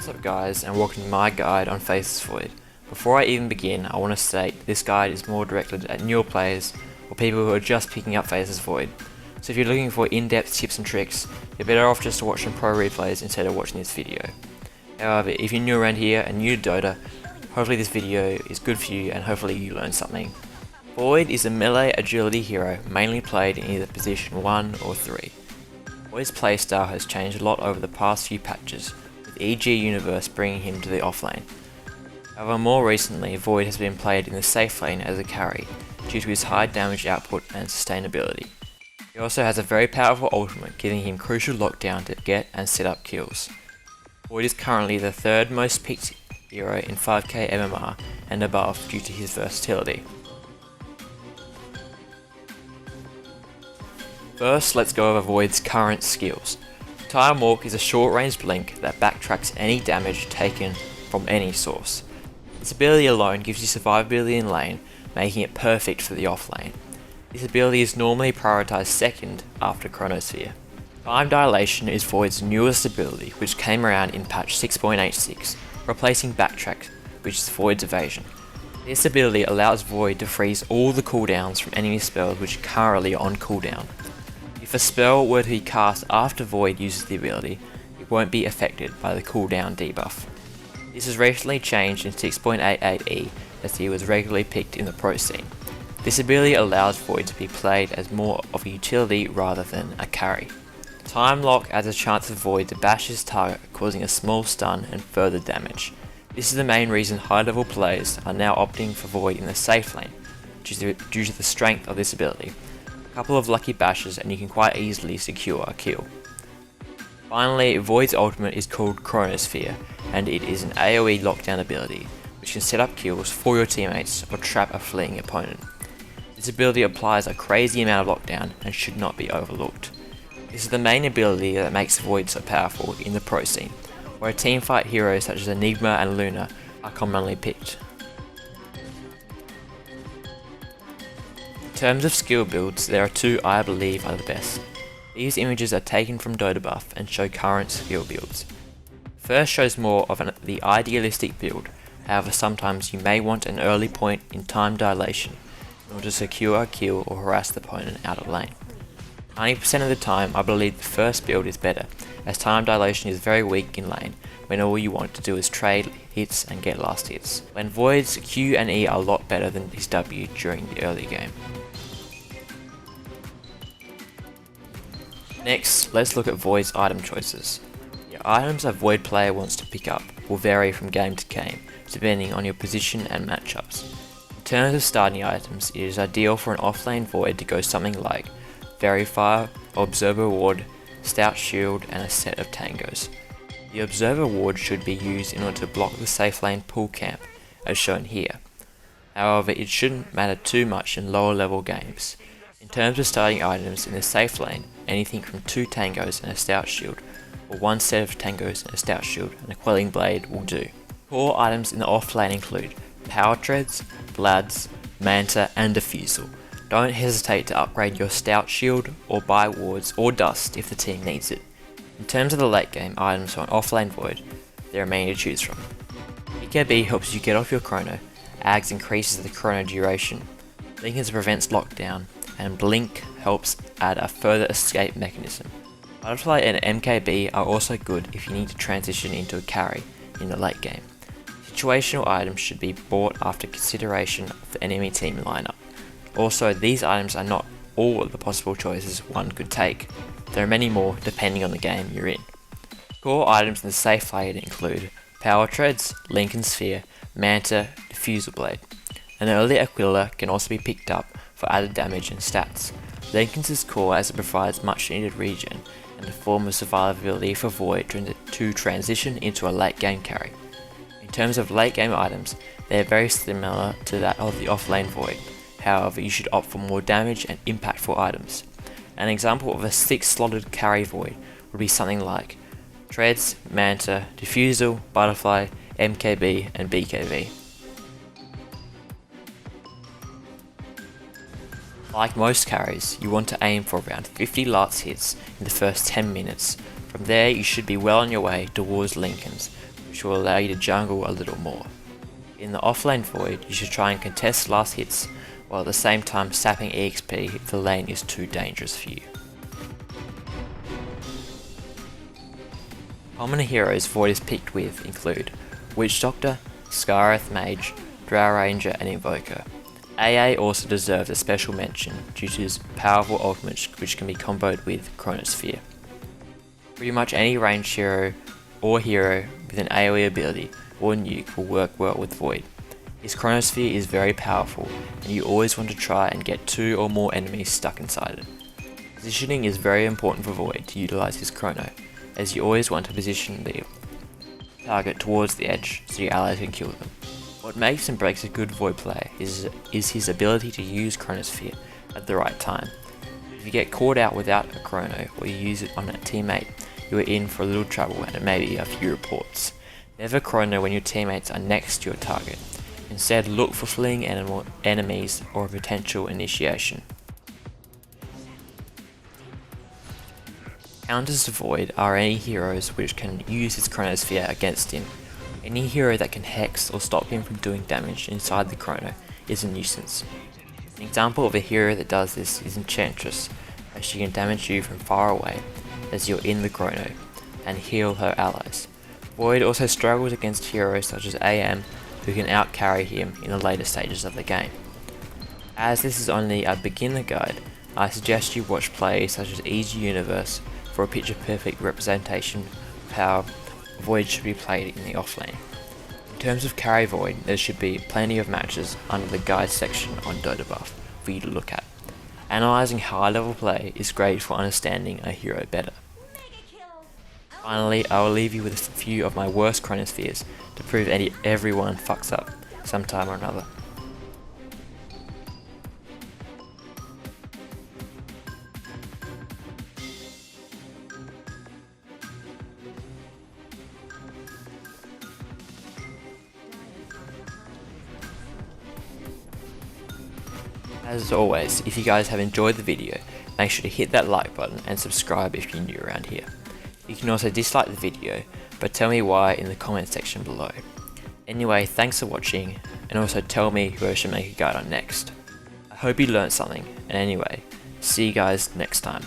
What's up guys, and welcome to my guide on Faceless Void. Before I even begin, I want to state this guide is more directed at newer players or people who are just picking up Faceless Void. So if you're looking for in-depth tips and tricks, you're better off just watching pro replays instead of watching this video. However, if you're new around here and new to Dota, hopefully this video is good for you and hopefully you learn something. Void is a melee agility hero mainly played in either position 1 or 3. Void's playstyle has changed a lot over the past few patches, with EG Universe bringing him to the offlane. However, more recently, Void has been played in the safe lane as a carry, due to his high damage output and sustainability. He also has a very powerful ultimate, giving him crucial lockdown to get and set up kills. Void is currently the third most picked hero in 5k MMR and above due to his versatility. First, let's go over Void's current skills. Time Walk is a short-range blink that backtracks any damage taken from any source. This ability alone gives you survivability in lane, making it perfect for the offlane. This ability is normally prioritized second after Chronosphere. Time Dilation is Void's newest ability, which came around in patch 6.86, replacing Backtrack, which is Void's evasion. This ability allows Void to freeze all the cooldowns from enemy spells which are currently on cooldown. If a spell were to be cast after Void uses the ability, it won't be affected by the cooldown debuff. This has recently changed in 6.88e as he was regularly picked in the pro scene. This ability allows Void to be played as more of a utility rather than a carry. Time Lock adds a chance for Void to bash his target, causing a small stun and further damage. This is the main reason high level players are now opting for Void in the safe lane, due to the strength of this ability. A couple of lucky bashes and you can quite easily secure a kill. Finally, Void's ultimate is called Chronosphere, and it is an AoE lockdown ability, which can set up kills for your teammates or trap a fleeing opponent. This ability applies a crazy amount of lockdown and should not be overlooked. This is the main ability that makes Void so powerful in the pro scene, where teamfight heroes such as Enigma and Luna are commonly picked. In terms of skill builds, there are two I believe are the best. These images are taken from DOTABUFF and show current skill builds. First shows more of the idealistic build, however sometimes you may want an early point in time dilation in order to secure a kill or harass the opponent out of lane. 90% of the time I believe the first build is better, as time dilation is very weak in lane when all you want to do is trade hits and get last hits, when Void's Q and E are a lot better than his W during the early game. Next, let's look at Void's item choices. The items a Void player wants to pick up will vary from game to game, depending on your position and matchups. In terms of starting items, it is ideal for an offlane Void to go something like Verifier, Observer Ward, Stout Shield and a set of Tangos. The Observer Ward should be used in order to block the safe lane pool camp, as shown here. However, it shouldn't matter too much in lower level games. In terms of starting items in the safe lane, anything from 2 Tangos and a Stout Shield, or 1 set of Tangos and a Stout Shield and a Quelling Blade will do. Core items in the off lane include Power Treads, Blads, Manta and Diffusal. Don't hesitate to upgrade your Stout Shield or buy wards or dust if the team needs it. In terms of the late game items for an offlane Void, there are many to choose from. BKB helps you get off your chrono, Ags increases the chrono duration, Blinkers prevents lockdown, and Blink helps add a further escape mechanism. Butterfly and MKB are also good if you need to transition into a carry in the late game. Situational items should be bought after consideration of the enemy team lineup. Also, these items are not all of the possible choices one could take. There are many more depending on the game you're in. Core items in the safe lane include Power Treads, Lincoln Sphere, Manta, Diffusal Blade. An early Aquila can also be picked up for added damage and stats. Lincoln's is core as it provides much needed regen and a form of survivability for Void to transition into a late game carry. In terms of late game items, they are very similar to that of the offlane Void. However, you should opt for more damage and impactful items. An example of a 6-slotted carry Void would be something like Treads, Manta, Diffusal, Butterfly, MKB and BKB. Like most carries, you want to aim for around 50 last hits in the first 10 minutes. From there you should be well on your way towards Lincoln's, which which will allow you to jungle a little more. In the offlane Void, you should try and contest last hits, while at the same time sapping EXP if the lane is too dangerous for you. Common heroes Void is picked with include Witch Doctor, Scarith Mage, Drow Ranger and Invoker. AA also deserves a special mention due to his powerful ultimate which can be comboed with Chronosphere. Pretty much any ranged hero or hero with an AoE ability or nuke will work well with Void. His Chronosphere is very powerful and you always want to try and get 2 or more enemies stuck inside it. Positioning is very important for Void to utilise his Chrono, as you always want to position the target towards the edge so your allies can kill them. What makes and breaks a good Void player is his ability to use Chronosphere at the right time. If you get caught out without a Chrono or you use it on a teammate, you are in for a little trouble and maybe a few reports. Never Chrono when your teammates are next to your target. Instead, look for fleeing enemies or a potential initiation. Counters to Void are any heroes which can use his Chronosphere against him. Any hero that can hex or stop him from doing damage inside the Chrono is a nuisance. An example of a hero that does this is Enchantress, as she can damage you from far away as you're in the Chrono and heal her allies. Void also struggles against heroes such as AM who can outcarry him in the later stages of the game. As this is only a beginner guide, I suggest you watch plays such as Easy Universe for a picture perfect representation of how Void should be played in the offlane. In terms of carry Void, there should be plenty of matches under the guide section on DOTABUFF for you to look at. Analysing high level play is great for understanding a hero better. Finally, I will leave you with a few of my worst Chronospheres to prove everyone fucks up sometime or another. As always, if you guys have enjoyed the video, make sure to hit that like button and subscribe if you're new around here. You can also dislike the video, but tell me why in the comment section below. Anyway, thanks for watching, and also tell me who I should make a guide on next. I hope you learned something, and anyway, see you guys next time.